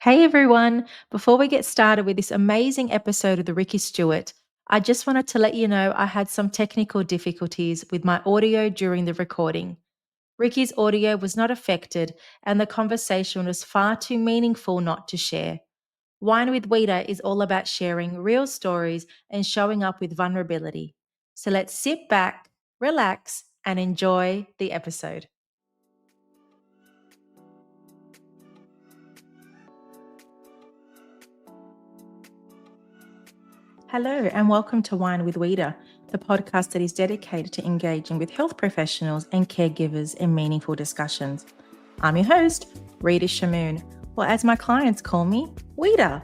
Hey everyone! Before we get started with this amazing episode of the Ricky Stuart, I just wanted to let you know I had some technical difficulties with my audio during the recording. Ricky's audio was not affected, and the conversation was far too meaningful not to share. Wine with Weeda is all about sharing real stories and showing up with vulnerability. So let's sit back, relax, and enjoy the episode. Hello, and welcome to Wine with Weeda, the podcast that is dedicated to engaging with health professionals and caregivers in meaningful discussions. I'm your host, Rita Shamoon, or as my clients call me, Weeda.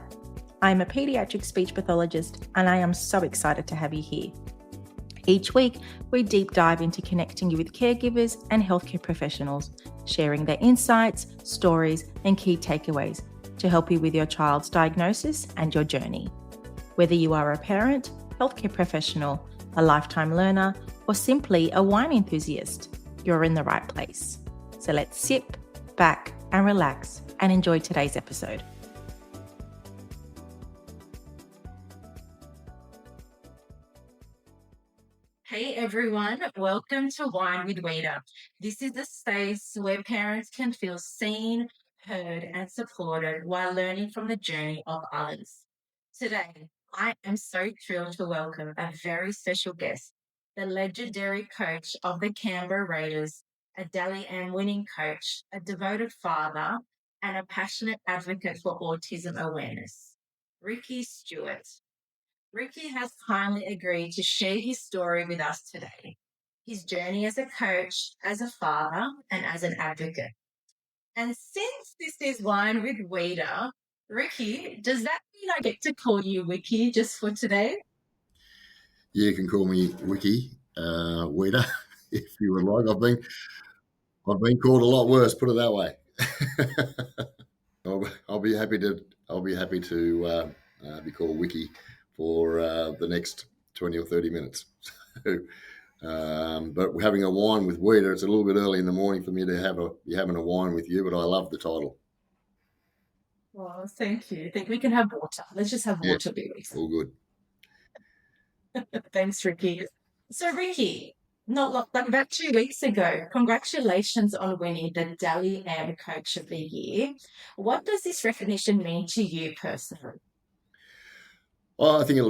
I'm a pediatric speech pathologist, and I am so excited to have you here. Each week, we deep dive into connecting you with caregivers and healthcare professionals, sharing their insights, stories, and key takeaways to help you with your child's diagnosis and your journey. Whether you are a parent, healthcare professional, a lifetime learner, or simply a wine enthusiast, you're in the right place. So let's sit back and relax and enjoy today's episode. Hey everyone, welcome to Wine with Weeda. This is a space where parents can feel seen, heard, and supported while learning from the journey of others. Today, I am so thrilled to welcome a very special guest, the legendary coach of the Canberra Raiders, a Dally M winning coach, a devoted father, and a passionate advocate for autism awareness, Ricky Stuart. Ricky has kindly agreed to share his story with us today, his journey as a coach, as a father, and as an advocate. And since this is Wine with Weeda, Ricky, does that mean I get to call you Wiki just for today? You can call me Wiki Weeder if you would like. I've been called a lot worse. Put it that way. I'll be happy to. I'll be happy to be called Wiki for the next 20 or 30 minutes. But we're having a wine with Weeder. It's a little bit early in the morning for me to be having a wine with you, but I love the title. Well, thank you. I think we can have water. Let's just have Yeah, water, babies. all good. Thanks, Ricky. So, Ricky, like about 2 weeks ago, congratulations on winning the Dally M Coach of the Year. What does this recognition mean to you personally? Well, I think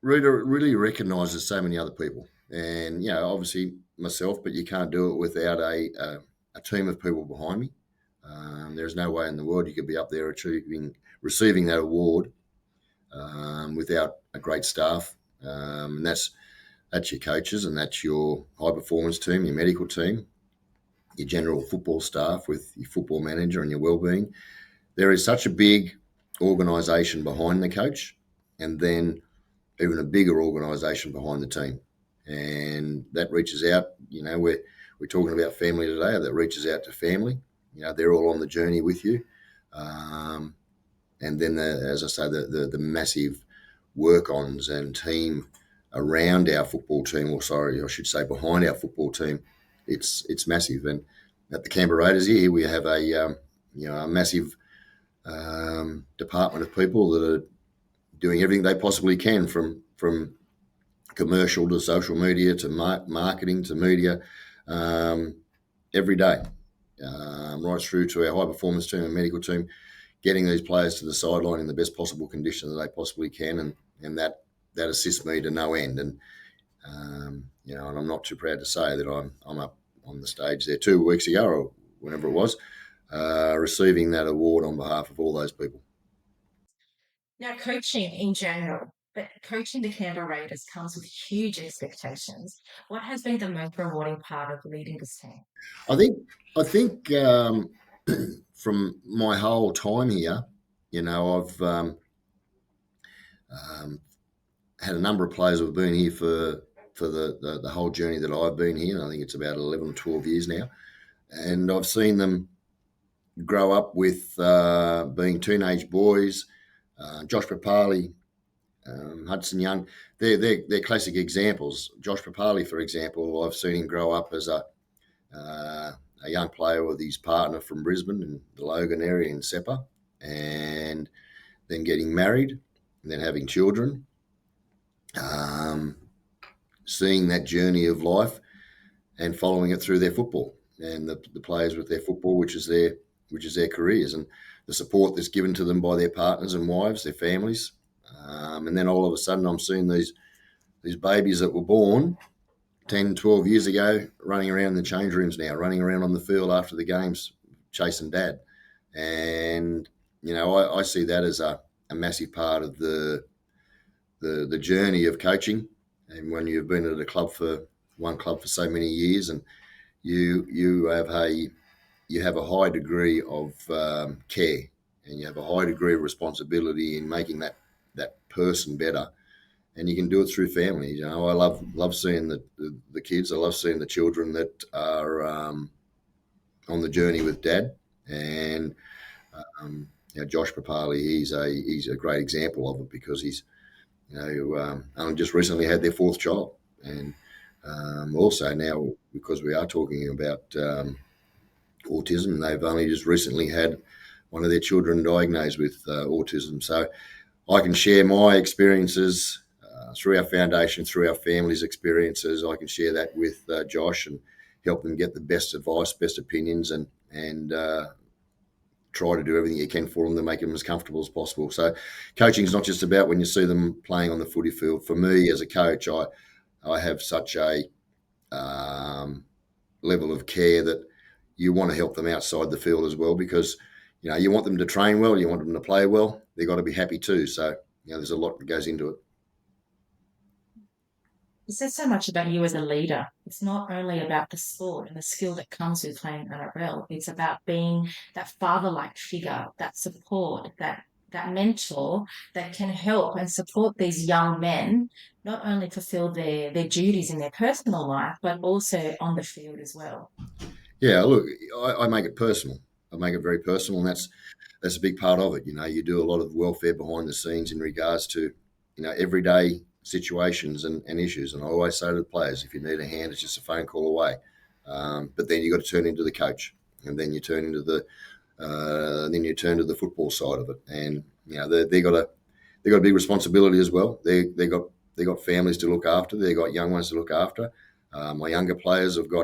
Rita really recognises so many other people, and obviously myself, but you can't do it without a team of people behind me. There's no way in the world you could be up there receiving that award without a great staff, and that's your coaches, and that's your high performance team, your medical team, your general football staff with your football manager and your wellbeing. There is such a big organisation behind the coach, and then even a bigger organisation behind the team, and that reaches out. We're talking about family today. That reaches out to family. They're all on the journey with you, and then as I say, the massive work-ons and team around our football team, or sorry, I should say behind our football team. It's massive, and at the Canberra Raiders here we have a massive department of people that are doing everything they possibly can from commercial to social media to marketing to media every day, right through to our high performance team and medical team, getting these players to the sideline in the best possible condition that they possibly can, and that assists me to no end. And and I'm not too proud to say that I'm up on the stage there 2 weeks ago or whenever it was, receiving that award on behalf of all those people. Now, coaching in general, but coaching the Canberra Raiders comes with huge expectations. What has been the most rewarding part of leading this team? I think from my whole time here, I've um, had a number of players who have been here for the whole journey that I've been here. And I think it's about 11 or 12 years now, and I've seen them grow up with being teenage boys. Josh Papali, Hudson Young, they're classic examples. Josh Papali, for example, I've seen him grow up as a young player with his partner from Brisbane in the Logan area in Seppa. and then getting married, and then having children, um, seeing that journey of life and following it through their football and the players with their football, which is their careers, and the support that's given to them by their partners and wives, their families. And then all of a sudden, I'm seeing these babies that were born 10, 12 years ago running around in the change rooms now, running around on the field after the games, chasing dad. And, I see that as a massive part of the journey of coaching. And when you've been at a club for one club for so many years, and you have a high degree of care, and you have a high degree of responsibility in making that person better, and you can do it through family. I love seeing the kids. I love seeing the children that are on the journey with dad, and Josh Papali, he's a great example of it, because he's only just recently had their fourth child, and also now, because we are talking about autism, they've only just recently had one of their children diagnosed with autism. So I can share my experiences through our foundation, through our family's experiences. I can share that with Josh and help them get the best advice, best opinions, and try to do everything you can for them to make them as comfortable as possible. So coaching is not just about when you see them playing on the footy field. For me as a coach, I have such a level of care that you want to help them outside the field as well, because you want them to train well, you want them to play well. They've got to be happy too. So there's a lot that goes into it. It says so much about you as a leader. It's not only about the sport and the skill that comes with playing NRL. It's about being that father-like figure, that support, that mentor that can help and support these young men not only fulfill their duties in their personal life, but also on the field as well. Yeah, look, I make it personal. I make it very personal, and that's a big part of it. You do a lot of welfare behind the scenes in regards to everyday situations and issues. And I always say to the players, if you need a hand, it's just a phone call away. But then you got to turn into the coach, and then you turn into the football side of it. And they got a big responsibility as well. They got families to look after. They got young ones to look after. My younger players haven't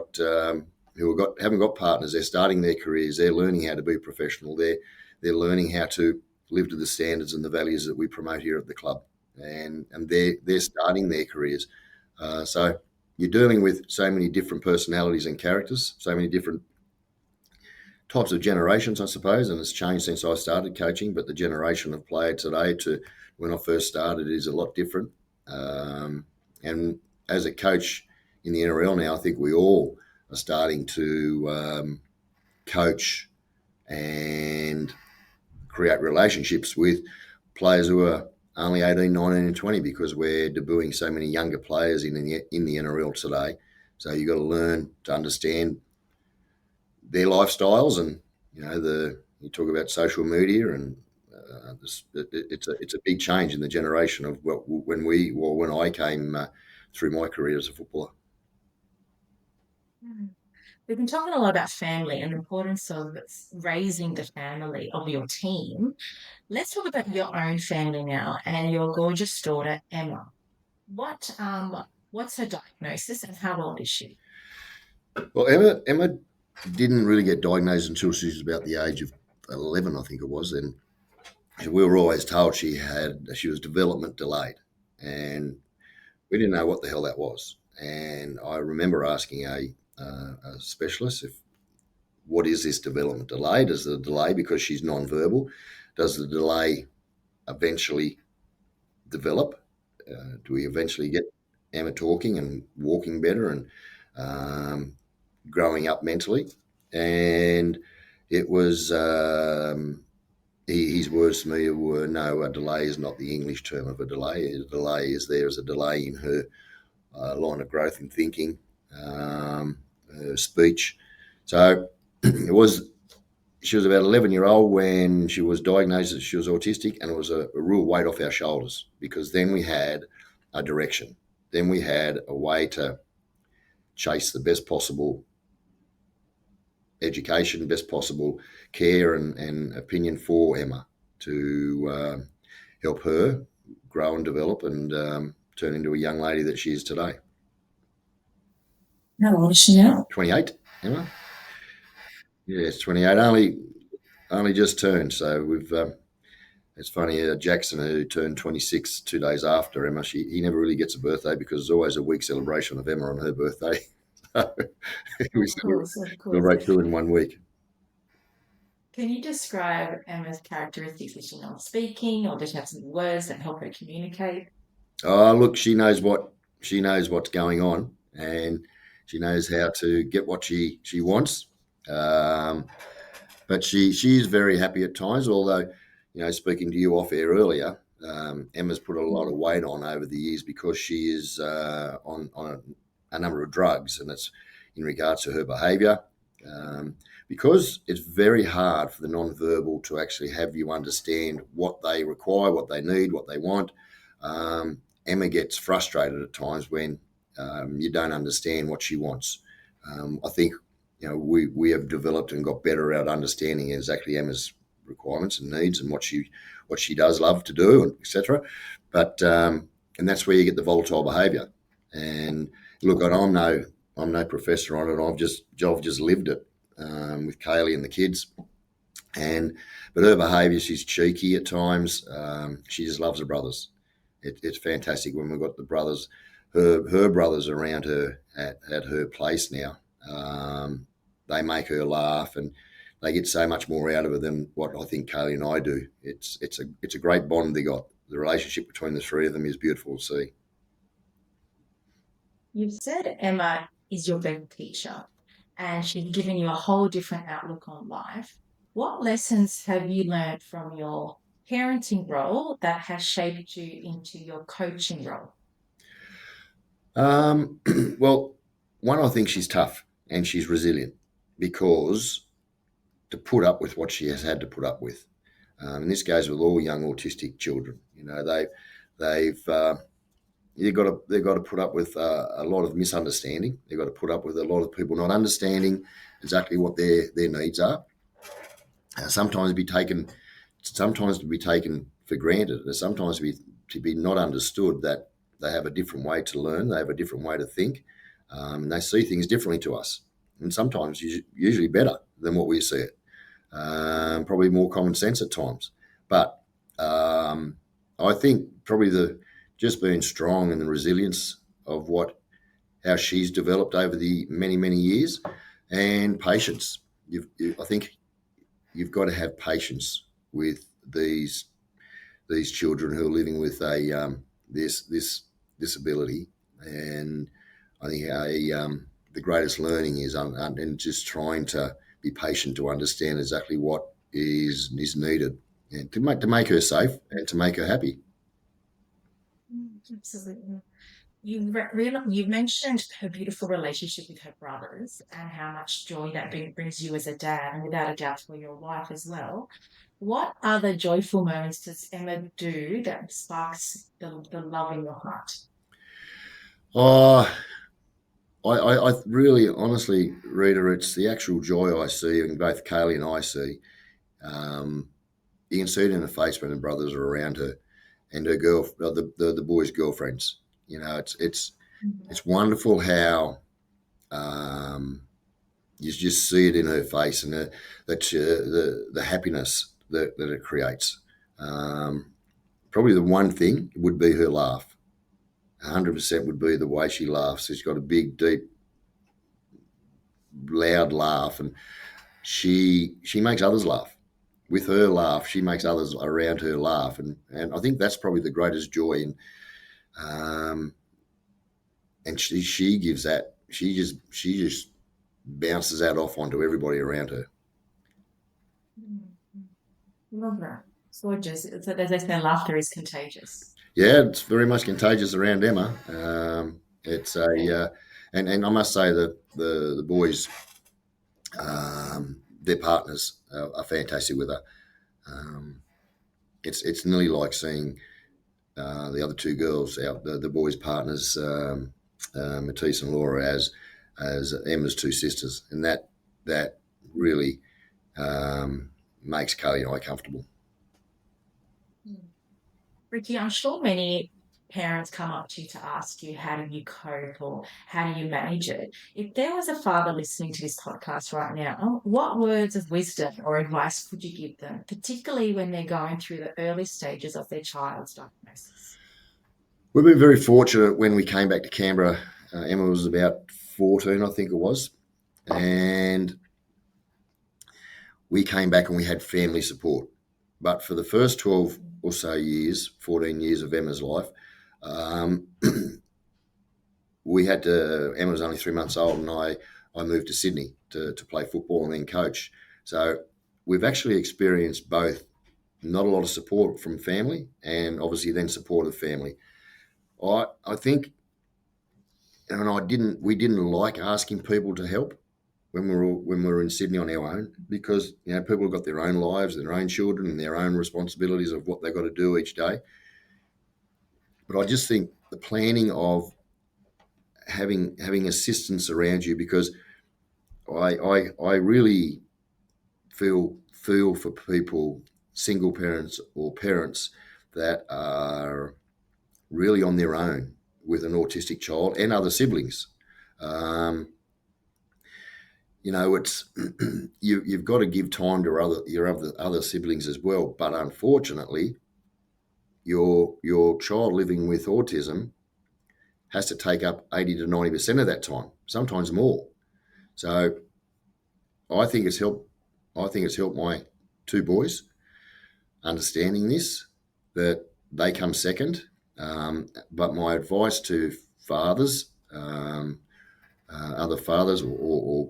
got partners. They're starting their careers. They're learning how to be professional. They're learning how to live to the standards and the values that we promote here at the club, and they're starting their careers. So you're dealing with so many different personalities and characters, so many different types of generations, I suppose, and it's changed since I started coaching. But the generation of player today to when I first started is a lot different. And as a coach in the NRL now, I think we all are starting to coach and create relationships with players who are only 18, 19 and 20, because we're debuting so many younger players in the NRL today. So you've got to learn to understand their lifestyles, and you talk about social media, and it's a big change in the generation of when I came through my career as a footballer. Mm. We've been talking a lot about family and the importance of raising the family of your team. Let's talk about your own family now and your gorgeous daughter, Emma. What's her diagnosis and how old is she? Well, Emma didn't really get diagnosed until she was about the age of 11, I think it was, and we were always told she was development delayed, and we didn't know what the hell that was. And I remember asking a specialist, if what is this development delay? Does the delay, because she's non-verbal, does the delay eventually develop? Do we eventually get Emma talking and walking better and growing up mentally? And it was his words to me were, no, a delay is not the English term of a delay. A delay is there is a delay in her line of growth in thinking, her speech. So it was. She was about 11-year-old when she was diagnosed that she was autistic, and it was a real weight off our shoulders, because then we had a direction. Then we had a way to chase the best possible education, best possible care and opinion for Emma to help her grow and develop and turn into a young lady that she is today. How old is she now? 28, Emma? Yes, 28. Only just turned. So we've. It's funny. Jackson, who turned 26 2 days after Emma, he never really gets a birthday because there's always a week celebration of Emma on her birthday. So we Of course, of course. celebrate two in 1 week. Can you describe Emma's characteristics? Is she not speaking, or does she have some words that help her communicate? Oh, look, she knows what's going on, and she knows how to get what she wants. Um, but she is very happy at times. Although, speaking to you off air earlier, Emma's put a lot of weight on over the years because she is on a number of drugs, and it's in regards to her behaviour. Because it's very hard for the non-verbal to actually have you understand what they require, what they need, what they want. Emma gets frustrated at times when you don't understand what she wants. I think we have developed and got better at understanding exactly Emma's requirements and needs and what she does love to do, and etc. But and that's where you get the volatile behaviour. And look, I'm no professor on it. I've just lived it with Kaylee and the kids. But her behaviour, she's cheeky at times. She just loves her brothers. It's fantastic when we've got the brothers, her brothers around her at her place now. They make her laugh, and they get so much more out of her than what I think Kaylee and I do. It's a great bond they got. The relationship between the three of them is beautiful to see. You've said Emma is your best teacher, and she's given you a whole different outlook on life. What lessons have you learned from your parenting role that has shaped you into your coaching role? Um, well, one, I think she's tough and she's resilient because to put up with what she has had to put up with. And this goes with all young autistic children. They've they've got to put up with a lot of misunderstanding. They've got to put up with a lot of people not understanding exactly what their needs are. Sometimes to be taken for granted, and sometimes to be not understood that they have a different way to learn, they have a different way to think, and they see things differently to us, and sometimes usually better than what we see it. Probably more common sense at times, but I think probably the just being strong and the resilience of how she's developed over the many years, and patience. I think you've got to have patience with these children who are living with a this disability, and I think the greatest learning is and just trying to be patient to understand exactly what is needed, and to make her safe and to make her happy. Absolutely. You mentioned her beautiful relationship with her brothers and how much joy that brings you as a dad, and without a doubt for your wife as well. What other joyful moments does Emma do that sparks the love in your heart? Oh, I really, honestly, Rita, it's the actual joy I see, and both Kaylee and I see. Um, you can see it in her face when her brothers are around her, and her the boys' girlfriends. It's wonderful how you just see it in her face, and the happiness that it creates. Um, Probably the one thing would be her laugh. 100% would be the way she laughs. She's got a big, deep, loud laugh, and she makes others laugh. With her laugh, she makes others around her laugh, and I think that's probably the greatest joy. Um, and she gives that. She just bounces that off onto everybody around her. Mm, love that. It's gorgeous. As they say, laughter is contagious. Yeah, it's very much contagious around Emma. It's a Okay. and I must say that the boys, their partners are fantastic with her. Um, it's nearly like seeing the other two girls, the boys' partners, Matisse and Laura, as Emma's two sisters, and that really makes Kaylee and I comfortable. Mm. Ricky, I'm sure many parents come up to you to ask you how do you cope or how do you manage it. If there was a father listening to this podcast right now, what words of wisdom or advice could you give them, particularly when they're going through the early stages of their child's diagnosis? We've been very fortunate when we came back to Canberra. Emma was about 14, I think it was, and we came back and we had family support. But for the first 12 or so years, 14 years of Emma's life, um, we had to, Emma was only 3 months old, and I moved to Sydney to play football and then coach. So we've actually experienced both not a lot of support from family and obviously then support of family. I think, and we didn't like asking people to help when we were in Sydney on our own, because people have got their own lives, their own children, and their own responsibilities of what they've got to do each day. But I just think the planning of having assistance around you, because I really feel for people, single parents or parents that are really on their own with an autistic child and other siblings. Um, it's you've got to give time to your other siblings as well. But unfortunately, your child living with autism has to take up 80 to 90% of that time, sometimes more. So I think it's helped. I think it's helped my two boys understanding this, that they come second. But my advice to fathers, other fathers, or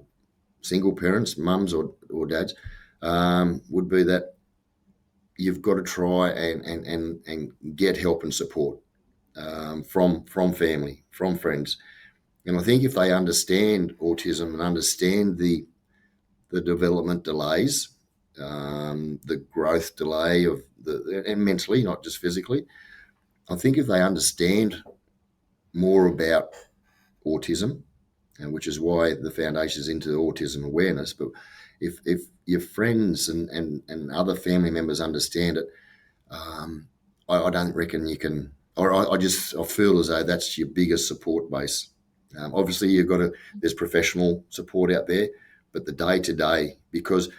single parents, mums or dads, would be that you've got to try and get help and support from family, from friends. And I think if they understand autism and understand the development delays, the growth delay and mentally, not just physically, I think if they understand more about autism, and which is why the foundation is into autism awareness. But if your friends and other family members understand it, I don't reckon you can. Or I feel as though that's your biggest support base. Obviously, there's professional support out there, but the day to day, because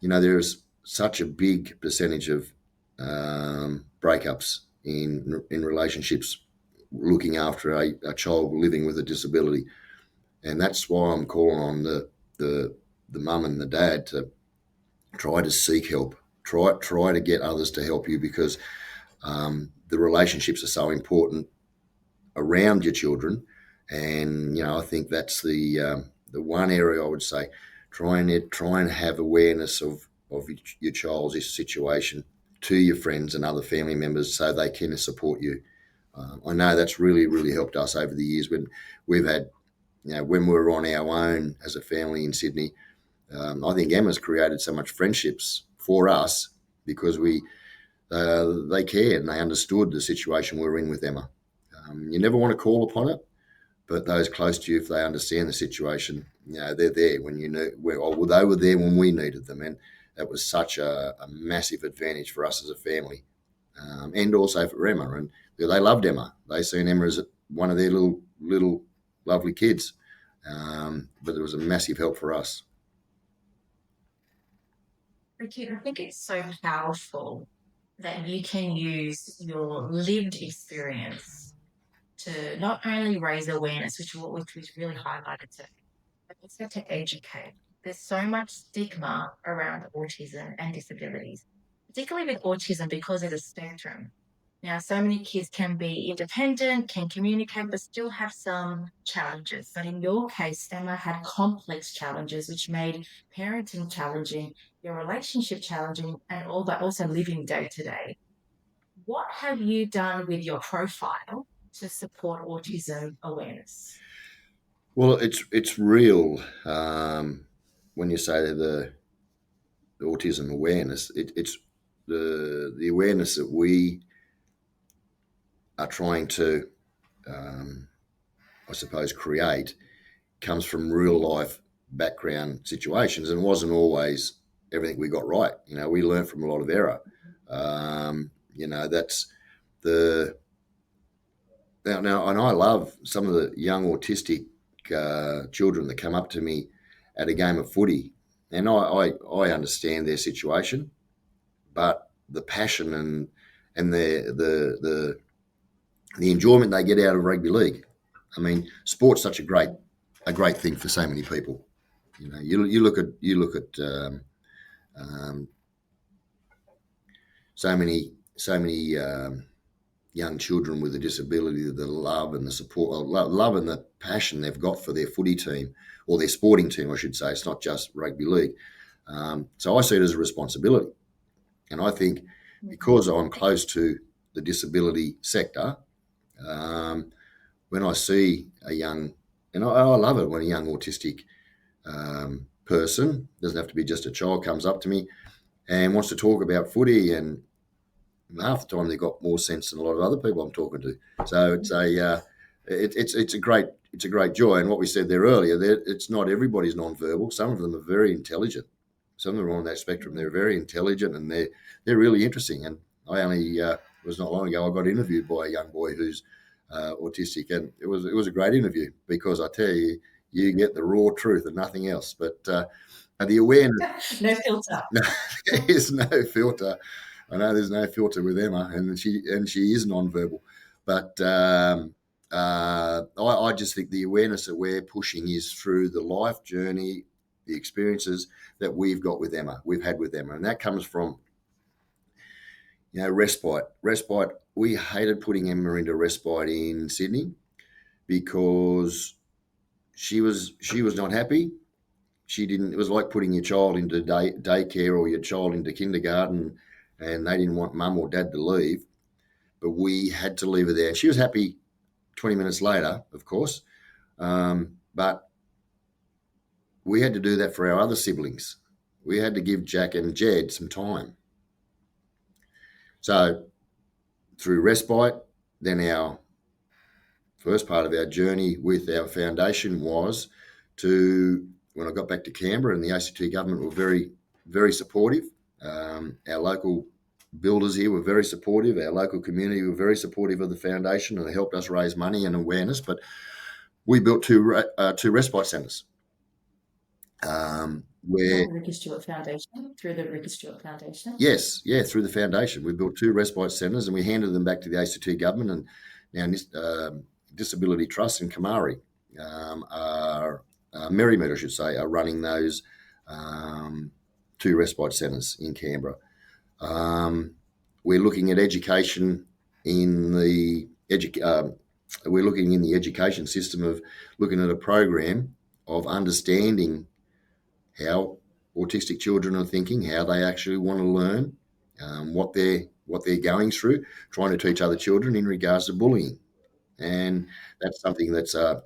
there's such a big percentage of breakups in relationships, looking after a child living with a disability. And that's why I'm calling on the mum and the dad to try to seek help, try to get others to help you, because the relationships are so important around your children. And I think that's the one area I would say, try and have awareness of your child's situation to your friends and other family members, so they can support you. I know that's really helped us over the years when we've had, when we were on our own as a family in Sydney. I think Emma's created so much friendships for us because they cared and they understood the situation we were in with Emma. You never want to call upon it, but those close to you, if they understand the situation, they're there when you know. Well, they were there when we needed them, and that was such a massive advantage for us as a family, and also for Emma. And they loved Emma. They seen Emma as one of their little lovely kids, but it was a massive help for us. Ricky, I think it's so powerful that you can use your lived experience to not only raise awareness, which was really highlighted today, but also to educate. There's so much stigma around autism and disabilities, particularly with autism because it's a spectrum. Now, so many kids can be independent, can communicate, but still have some challenges. But in your case, Emma had complex challenges, which made parenting challenging, your relationship challenging, and all but also living day to day. What have you done with your profile to support autism awareness? Well, it's real. When you say the autism awareness, it's the awareness that we are trying to, I suppose, create, comes from real life background situations, and it wasn't always everything we got right. We learned from a lot of error. That's the now, and I love some of the young autistic children that come up to me at a game of footy, and I understand their situation, but the passion and the enjoyment they get out of rugby league. I mean, sport's such a great thing for so many people. You look at um, so many young children with a disability, the love and the support, love and the passion they've got for their footy team or their sporting team, I should say. It's not just rugby league. So I see it as a responsibility, and I think because I'm close to the disability sector, um, when I see a young, and I love it when a young autistic person, doesn't have to be just a child, comes up to me and wants to talk about footy, and half the time they've got more sense than a lot of other people I'm talking to. So it's a great joy. And what we said there earlier, it's not everybody's non-verbal. Some of them are very intelligent. Some of them are on that spectrum. They're very intelligent and they're really interesting. And I only it was not long ago I got interviewed by a young boy who's autistic, and it was a great interview because I tell you, you get the raw truth and nothing else. But the awareness, No filter. there's no filter. I know there's no filter with Emma, and she is non-verbal, but I just think the awareness that we're pushing is through the life journey, the experiences that we've got with Emma, we've had with Emma, and that comes from respite. Respite. We hated putting Emma into respite in Sydney because she was not happy. She didn't. It was like putting your child into daycare or your child into kindergarten, and they didn't want mum or dad to leave, but we had to leave her there. She was happy 20 minutes later, of course, but we had to do that for our other siblings. We had to give Jack and Jed some time. So through respite, then our first part of our journey with our foundation was when I got back to Canberra, and the ACT government were very, very supportive. Our local builders here were very supportive. Our local community were very supportive of the foundation, and they helped us raise money and awareness. But we built two respite centres. Where Ricky Stuart Foundation, through the Ricky Stuart Foundation. Yes, yeah, through the foundation, we built two respite centres, and we handed them back to the ACT government. And now Disability Trust and Kamari Merrimead, I should say, are running those two respite centres in Canberra. We're looking at education in the we're looking in the education system of looking at a program of understanding how autistic children are thinking, how they actually want to learn, what they're going through, trying to teach other children in regards to bullying. And that's something that's a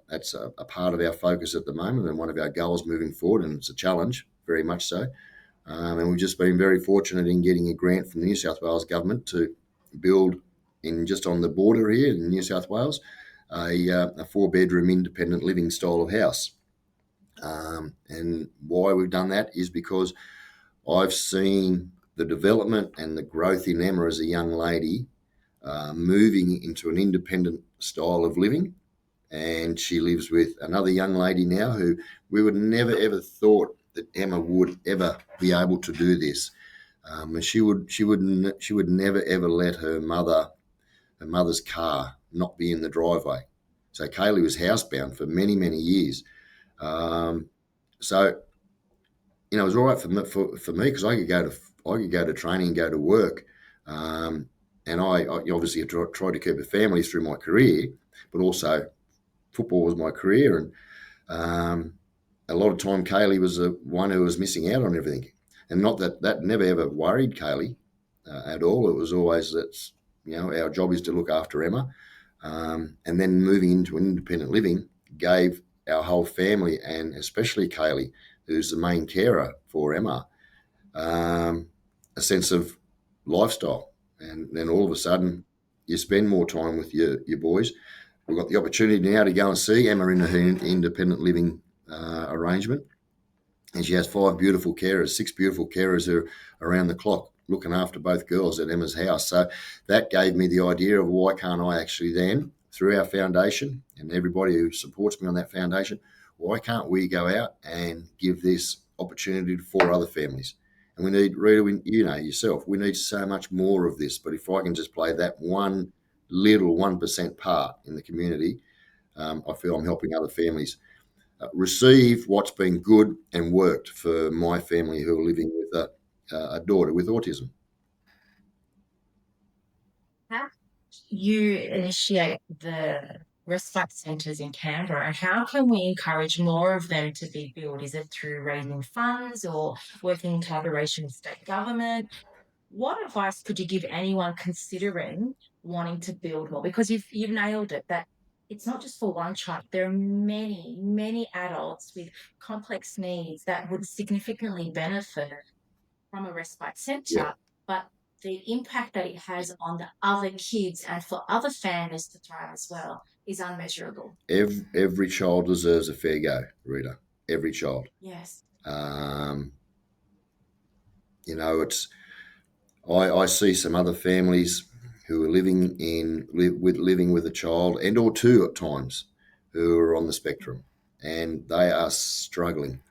part of our focus at the moment and one of our goals moving forward, and it's a challenge, very much so. And we've just been very fortunate in getting a grant from the New South Wales government to build just on the border here in New South Wales a 4-bedroom independent living style of house. And why we've done that is because I've seen the development and the growth in Emma as a young lady, moving into an independent style of living. And she lives with another young lady now who we would never ever thought that Emma would ever be able to do this. And she would never ever let her mother's car not be in the driveway. So Kaylee was housebound for many, many years. So it was all right for me because I could go to training and go to work, and I obviously tried to keep a family through my career, but also football was my career, and a lot of time Kaylee was the one who was missing out on everything, and not that never ever worried Kaylee at all. It was always that our job is to look after Emma, and then moving into an independent living gave our whole family, and especially Kaylee, who's the main carer for Emma, a sense of lifestyle. And then all of a sudden, you spend more time with your boys. We've got the opportunity now to go and see Emma in her independent living arrangement. and she has five beautiful carers, six beautiful carers who are around the clock looking after both girls at Emma's house. So that gave me the idea of why can't I actually then, through our foundation and everybody who supports me on that foundation, why can't we go out and give this opportunity to four other families? And we need, really, you know yourself, we need so much more of this. But if I can just play that one little 1% part in the community, I feel I'm helping other families receive what's been good and worked for my family who are living with a daughter with autism. How you initiate the respite centres in Canberra, and how can we encourage more of them to be built? Is it through raising funds or working in collaboration with state government? What advice could you give anyone considering wanting to build more? Because you've nailed it that it's not just for one child. There are many, many adults with complex needs that would significantly benefit from a respite Yeah, centre, but the impact that it has on the other kids and for other families to thrive as well is unmeasurable. every child deserves a fair go, Rita. Every child. Yes. Um, it's I see some other families who are living with a child and or two at times who are on the spectrum, and they are struggling.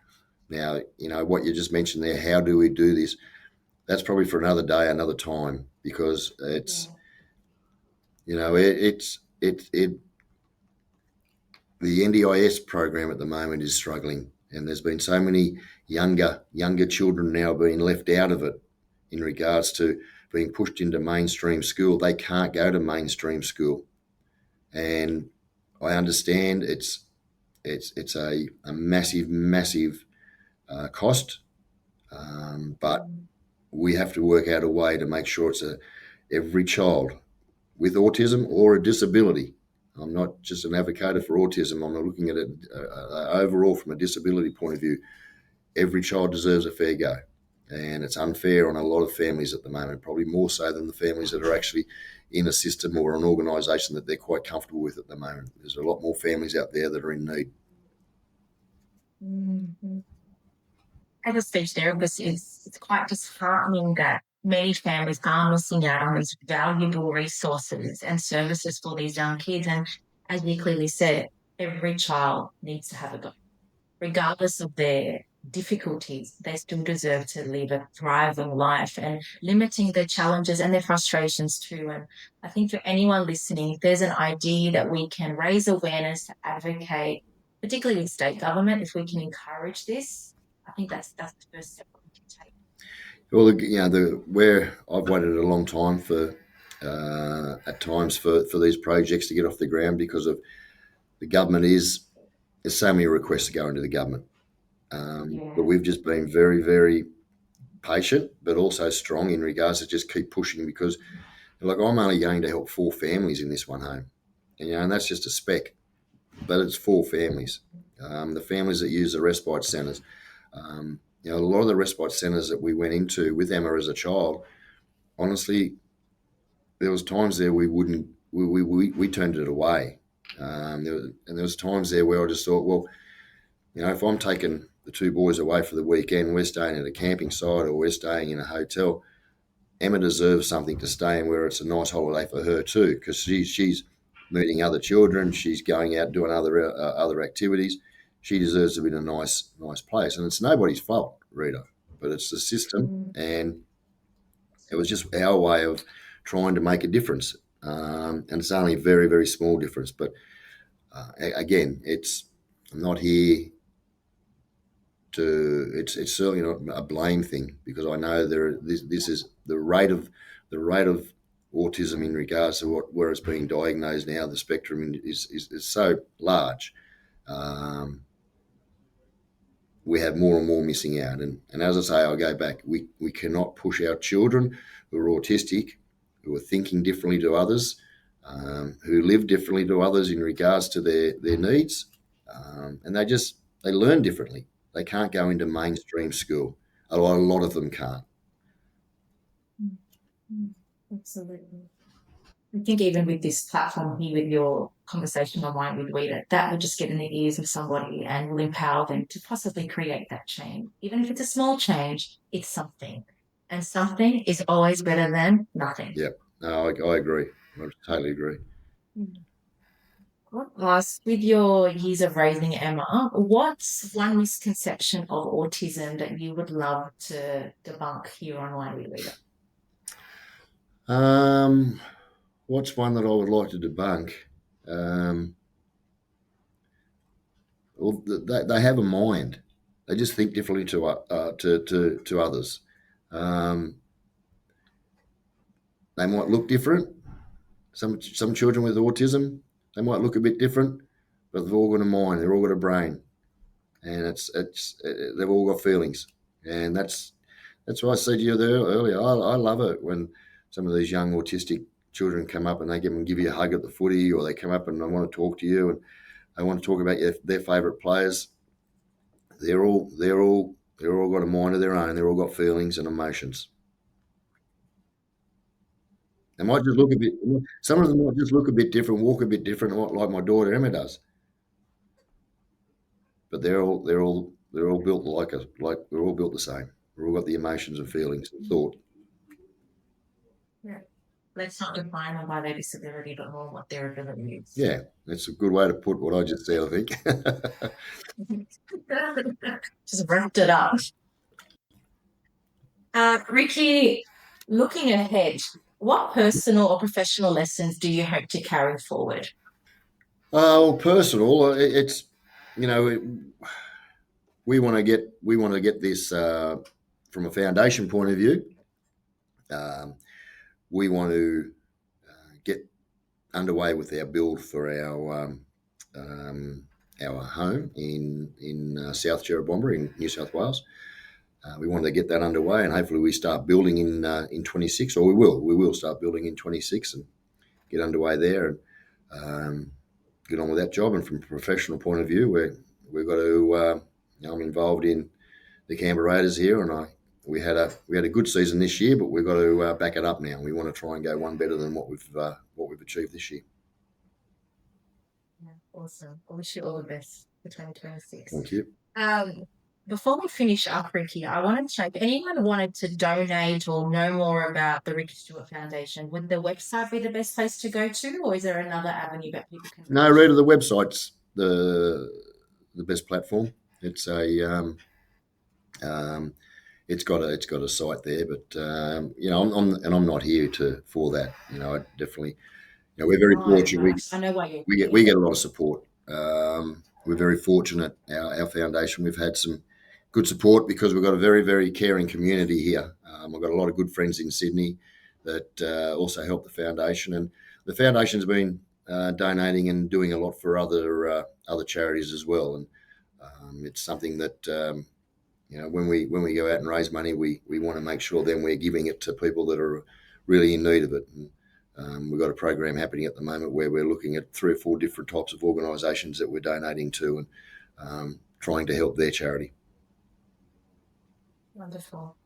Now, what you just mentioned there. How do we do this? That's probably for another day, another time, because it's Yeah. it the NDIS program at the moment is struggling, and there's been so many younger children now being left out of it in regards to being pushed into mainstream school. They can't go to mainstream school, and I understand it's a massive cost, but Mm. we have to work out a way to make sure it's every child with autism or a disability. I'm not just an advocate for autism. I'm looking at it overall from a disability point of view. Every child deserves a fair go. And it's unfair on a lot of families at the moment, probably more so than the families that are actually in a system or an organisation that they're quite comfortable with at the moment. There's a lot more families out there that are in need. Mhm. As a speech therapist, it's quite disheartening that many families are missing out on these valuable resources and services for these young kids. And as you clearly said, every child needs to have a go. Regardless of their difficulties, they still deserve to live a thriving life and limiting their challenges and their frustrations too. And I think for anyone listening, if there's an idea that we can raise awareness to advocate, particularly with state government, if we can encourage this, I think that's the first step we can take. Well, the where I've waited a long time for at times for these projects to get off the ground because of the government is there's so many requests to go into the government. But Yeah. we've just been very, very patient, but also strong in regards to just keep pushing because, like, I'm only going to help four families in this one home, and that's just a spec, but it's four families. The families that use the respite centres, a lot of the respite centres that we went into with Emma as a child, honestly, there was times there we wouldn't, we turned it away. There was times there where I just thought, well, if I'm taking the two boys away for the weekend, we're staying at a camping site or we're staying in a hotel. Emma deserves something to stay in where it's a nice holiday for her too, because she's meeting other children, she's going out doing other activities. She deserves to be in a nice place, and it's nobody's fault, Rita, but it's the system, Mm. and it was just our way of trying to make a difference. And it's only a very very small difference, but again, I'm not here to it's certainly not a blame thing because I know this is the rate of autism in regards to where it's being diagnosed now. The spectrum is so large. Um, we have more and more missing out, and as I say, I go back. We cannot push our children who are autistic, who are thinking differently to others, who live differently to others in regards to their needs, and they learn differently. They can't go into mainstream school. A lot of them can't. Mm. Mm. Absolutely. I think even with this platform here, with your conversation online with Reader, that will just get in the ears of somebody and will empower them to possibly create that change. Even if it's a small change, it's something. And something is always better than nothing. Yeah, no, I agree. I totally agree. Mm. Ask with your years of raising Emma, what's one misconception of autism that you would love to debunk here on Wine with Reader? Um, what's one that I would like to debunk? Um, well, they have a mind. They just think differently to others. Um, they might look different. Some children with autism, they might look a bit different, but they've all got a mind. They've all got a brain, and they've all got feelings, and that's what I said to you there earlier. I love it when some of these young autistic children come up and they give you a hug at the footy, or they come up and they want to talk to you and they want to talk about their favourite players. They're all got a mind of their own. They're all got feelings and emotions. They might just look a bit. Some of them might just look a bit different, walk a bit different, like my daughter Emma does. But they're all built like we're all built the same. We've all got the emotions and feelings and thought. Yeah. Let's not define them by their disability, but more what their ability is. Yeah, that's a good way to put what I just said, I think. Just wrapped it up. Ricky, looking ahead, what personal or professional lessons do you hope to carry forward? Well, personal, it's you know it, we want to get this from a foundation point of view. Um, we want to get underway with our build for our home in South Cherrabomber in New South Wales. We wanted to get that underway, and hopefully we start building in 26, or we will start building in 26 and get underway there and get on with that job. And from a professional point of view, we've got to. I'm involved in the Canberra Raiders here, and we had a good season this year, but we've got to back it up now. We want to try and go one better than what we've achieved this year. Yeah, awesome. I wish you all the best for 2026. Thank you. Um, Before we finish up, Ricky, I wanted to check if anyone wanted to donate or know more about the Ricky Stuart Foundation, would the website be the best place to go to, or is there another avenue that people can No, reach? Rita, the website's the best platform. It's a um, it's got a site there, but I'm not here for that. I definitely, we're very Right, fortunate. right. I know why you're We get here. we get a lot of support. We're very fortunate. Our foundation, we've had some good support because we've got a very very caring community here. I've got a lot of good friends in Sydney that also help the foundation, and the foundation's been donating and doing a lot for other charities as well. And it's something that when we go out and raise money, we want to make sure then we're giving it to people that are really in need of it. And we've got a program happening at the moment where we're looking at 3 or 4 different types of organisations that we're donating to and trying to help their charity. Wonderful.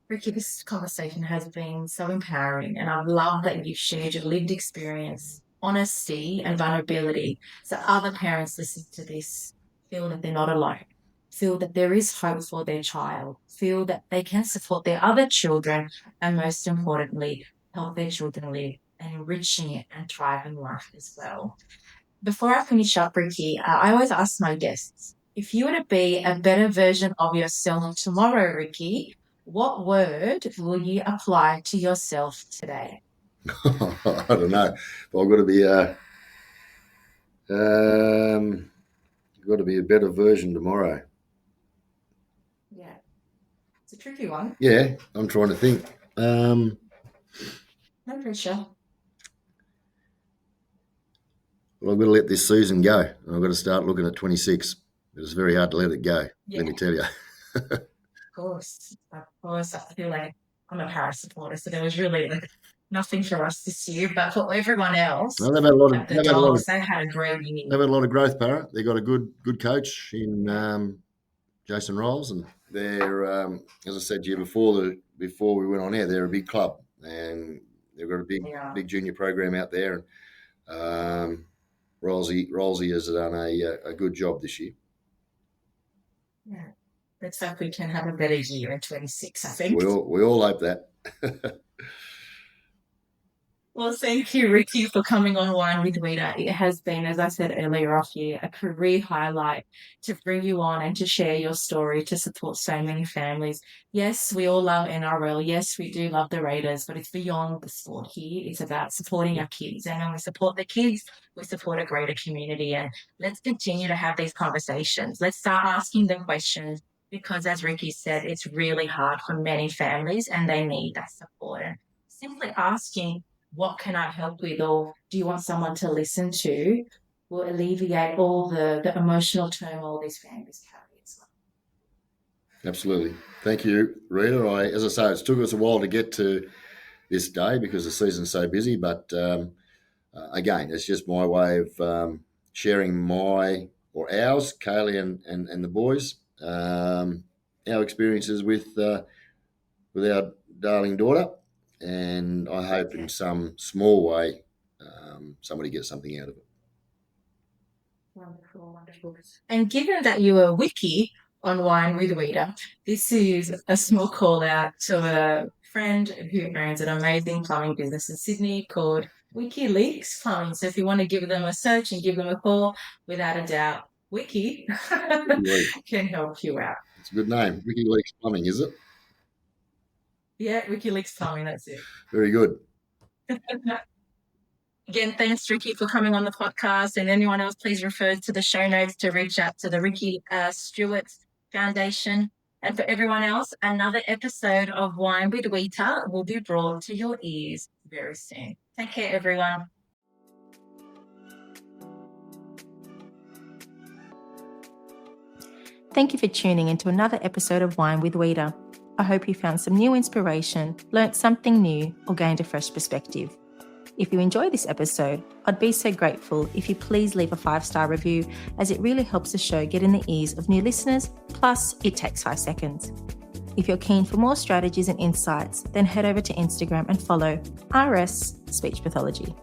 Ricky, this conversation has been so empowering, and I love that you've shared your lived experience, honesty, and vulnerability. So other parents listening to this feel that they're not alone, feel that there is hope for their child, feel that they can support their other children, and most importantly, help their children live an enriching and thriving life as well. Before I finish up, Ricky, I always ask my guests if you were to be a better version of yourself tomorrow, Ricky, what word will you apply to yourself today? I don't know, but I've got to be got to be a better version tomorrow. Yeah, it's a tricky one. Yeah, I'm trying to think. No pressure. Well, I've got to let this season go. I've got to start looking at 26. It's very hard to let it go. Yeah, Let me tell you. of course. Of course. I feel like I'm a Paris supporter, so there was really like nothing for us this year, but for everyone else Well, they've had a lot of at the Dogs, they had a great year. they've had a lot of growth, Para. They've got a good coach in Yeah. Jason Rolls, and they're as I said to you before we went on air, they're a big club, and They've got a Yeah. big junior program out there. Rolsey has done a good job this year. Yeah. Let's hope we can have a better year in 26, I think. We all hope that. Well, thank you, Ricky, for coming on Wine with Rita. It has been, as I said earlier off here, a career highlight to bring you on and to share your story to support so many families. Yes, we all love NRL. Yes, we do love the Raiders, but it's beyond the sport here. It's about supporting our kids. And when we support the kids, we support a greater community. And let's continue to have these conversations. Let's start asking them questions because, as Ricky said, it's really hard for many families and they need that support. And simply asking, what can I help with, or do you want someone to listen to, will alleviate all the emotional turmoil these families carry as well. Absolutely. Thank you, Rita. As I say, it took us a while to get to this day because the season's so busy, but again, it's just my way of sharing ours, Kaylee and the boys, our experiences with our darling daughter. And I hope in some small way somebody gets something out of it. Wonderful, wonderful. And given that you are Wiki on Wine with Rita, this is a small call out to a friend who owns an amazing plumbing business in Sydney called WikiLeaks Plumbing. So if you want to give them a search and give them a call, without a doubt, Wiki can help you out. It's a good name. WikiLeaks Plumbing, is it? Yeah, WikiLeaks Plumbing, that's it. Very good. Again, thanks, Ricky, for coming on the podcast. And anyone else, please refer to the show notes to reach out to the Ricky Stuart Foundation. And for everyone else, another episode of Wine with Rita will be brought to your ears very soon. Take care, everyone. Thank you for tuning into another episode of Wine with Rita. I hope you found some new inspiration, learnt something new, or gained a fresh perspective. If you enjoyed this episode, I'd be so grateful if you please leave a 5-star review, as it really helps the show get in the ears of new listeners, plus it takes 5 seconds. If you're keen for more strategies and insights, then head over to Instagram and follow RS Speech Pathology.